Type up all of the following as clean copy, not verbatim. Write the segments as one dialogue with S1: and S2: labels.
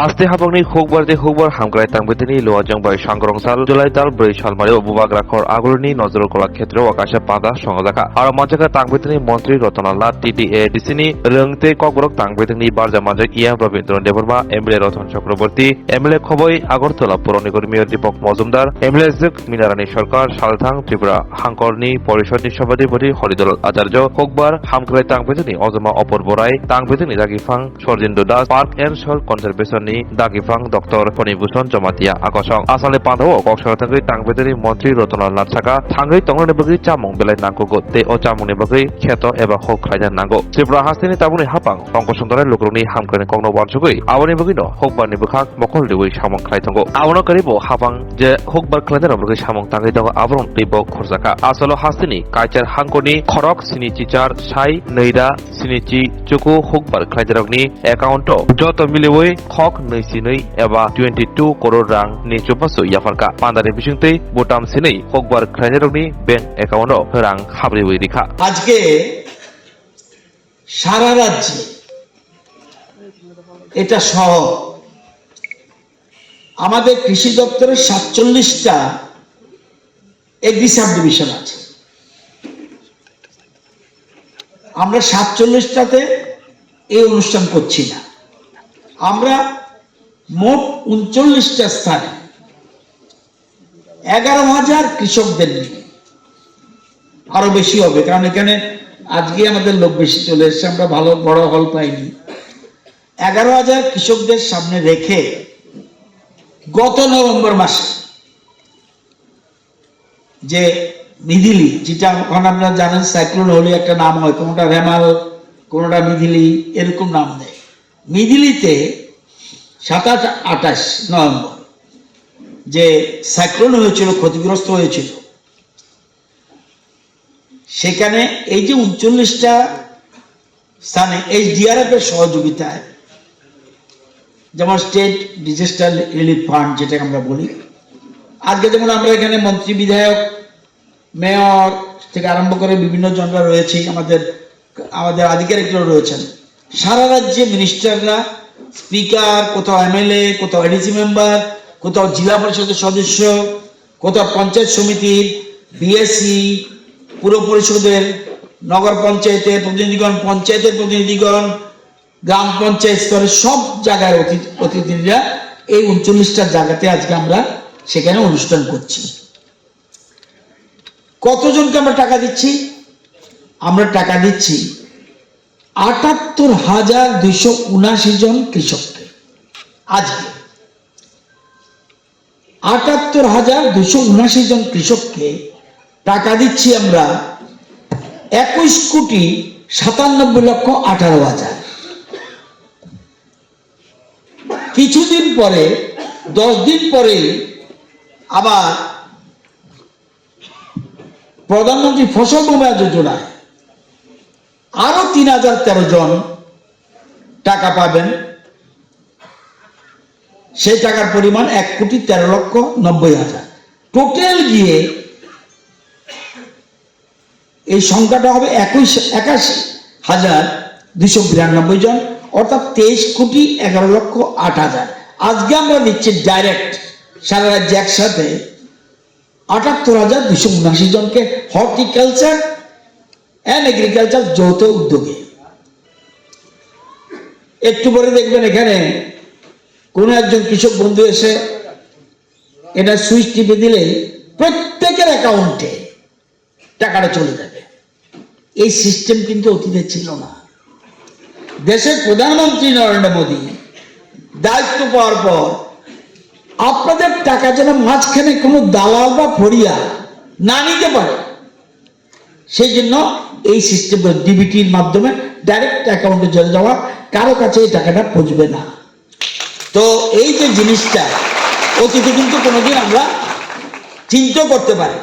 S1: Haste habangni hukbar hamkrai tangbetini luajang bai sangrongsal Julai dal brei salmari obubag rakhor agulni nozrul kola khetre wakasha pada songajaka aro majaka tangbetini mantri Rotnala TTA disini rengte kokborok tangbetini barja majak Iam Rabindran Deborma MLA Ratan Chakraborty MLA Khoboi Agartala Pur Nigor Mayor Deepak Mojumdar MLA Zik Minarani Sarkar Salthang Tripura Hangkorni Porishod Sabadipati Horidol Acharya hukbar hamkrai tangbetini Ozoma Opor Borai tangbetini Dagifang Sorjindo Das Park and Soil Conservation ni Dagifang Dr. Fonibusson Jamatia Akosong Asale Pandao Koksara Tangri Tangbetini Mantri Rotnal Natsaka Tangri Tongroni Bagi Chamung Belai Nangko Te O Chamungni Bagi Kheto Eba Hok Khlaijan Nango Tripura Hastini Tabuni Hapang Ongkosondore Lukruni Hamkrani Kongno Wansugui Awani Bagino Hokbarni Bukhak Mokol Dewi Samung Khlaitango Awono Karibo Hapang Je Hokbar Khlaijan Bagi Samung Tangri Tango Avron Tibo Khorsaka Asalo Hastini Kaichar Hangkoni Khorok Sini Chichar Sai Neida Sinichi Chuku Hokbar Khlaijarokni Accounto Joto Miliwoi Khok Neisinei Eba 22 crore rang ni chupasu yafarka pandari bisingtei botam sinei hokbar khlaijarokni bank account rang habriwi rikha
S2: আজকে সারা রাজ্যে এটা সহ আমাদের কৃষি দপ্তরের 47টা agri sub division আছে আমরা 47টাতে এই অনুষ্ঠান করছি না আমরা মোট 39টা স্থানে 11,000 কৃষকদের নিয়ে আরো বেশি হবে কারণ এখানে আজকে আমাদের লোক বেশি চলে এসেছে আমরা ভালো বড় হল পাইনি 11,000 কৃষকদের সামনে রেখে গত নভেম্বর মাসে যে মিধিলি যেটা এখন আপনারা জানেন সাইক্লোন হলে একটা নাম হয় কোনটা রেমাল কোনটা মিধিলি এরকম নাম দেয় মিধিলিতে 27-28 নভেম্বর যে সাইক্লোন হয়েছিল ক্ষতিগ্রস্ত হয়েছিল সেখানে এই যে 39টা স্থানে HDRF এর সহযোগিতায় যেমন স্টেট ডিজাস্টার রিলিফ ফান্ড যেটা আমরা বলি আজকে যেমন আমরা এখানে মন্ত্রী বিধায়ক মেয়র থেকে আরম্ভ করে বিভিন্ন জনরা রয়েছে আমাদের আধিকারিকরা রয়েছেন সারা রাজ্যে মিনিস্টাররা স্পিকার কোথাও MLA কোথাও ADC মেম্বার কোথাও জেলা পরিষদের সদস্য কোথাও পঞ্চায়েত সমিতির BSc পুর পরিষদের নগর পঞ্চায়েতের প্রতিনিধিগণ পঞ্চায়েতের প্রতিনিধিগণ গ্রাম পঞ্চায়েত স্তরের সব জায়গায় অতিথিরা এই 39টা জায়গাতে আজকে আমরা সেখানে অনুষ্ঠান করছি কতজনকে আমরা টাকা দিচ্ছি আমরা টাকা দিচ্ছি ৭৮,২৭৯ জন কৃষককে আজকে ৭৮,২৭৯ জন কৃষককে টাকা দিচ্ছি আমরা ২১,৯৭,১৮,০০০ কিছুদিন পরে 10 দিন পরে আবার প্রধানমন্ত্রী ফসল বীমা যোজনায় আরো ৩,০১৩ জন টাকা পাবেন সেই টাকার পরিমাণ ১,১৩,৯০,০০০ টোটাল গিয়ে এই সংখ্যাটা হবে ৮১,২৯২ জন অর্থাৎ ২৩,১১,০৮,০০০ আজকে আমরা দিচ্ছি ডাইরেক্ট সারা রাজ্যে একসাথে ৭৮,২৭৯ জনকে হর্টিকালচার অ্যান্ড এগ্রিকালচার যৌথ উদ্যোগে একটু পরে দেখবেন এখানে কোন একজন কৃষক বন্ধু এসে এটা সুইচ টিপে দিলে প্রত্যেকের অ্যাকাউন্টে টাকাটা চলে যাবে এই সিস্টেম কিন্তু অতীতে ছিল না দেশের প্রধানমন্ত্রী নরেন্দ্র মোদী দায়িত্ব পাওয়ার পর আপনাদের টাকা যেন মাঝখানে কোনো দালাল বা ফড়িয়া না নিতে পারে সেই জন্য এই সিস্টেম ডিবিটির মাধ্যমে ডাইরেক্ট অ্যাকাউন্টে চলে যাওয়া কারো কাছে এই টাকাটা পৌঁছবে না তো এই যে জিনিসটা অতীতে কিন্তু কোনোদিন আমরা চিন্তা করতে পারি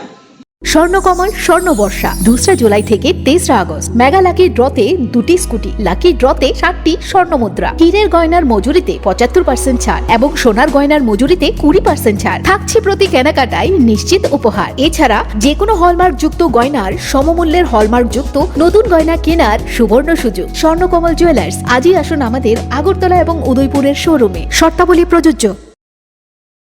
S3: স্বর্ণকমল স্বর্ণবর্ষা 2 জুলাই থেকে 23 আগস্ট। মেগা লাকি ড্রতে 2টি স্কুটি, লাকি ড্রতে 7টি স্বর্ণ মুদ্রা, হীরের গয়নার মজুরিতে 75% ছাড় এবং সোনার গয়নার মজুরিতে 20% ছাড় থাকছে প্রতি কেনাকাটায় নিশ্চিত উপহার। এছাড়া যে কোনো হলমার্ক যুক্ত গয়নার সমমূল্যের হলমার্ক যুক্ত নতুন গয়না কেনার সুবর্ণ সুযোগ। স্বর্ণকমল জুয়েলার্স, আজই আসুন আমাদের আগরতলা এবং উদয়পুরের শোরুমে। শর্তাবলী প্রযোজ্য।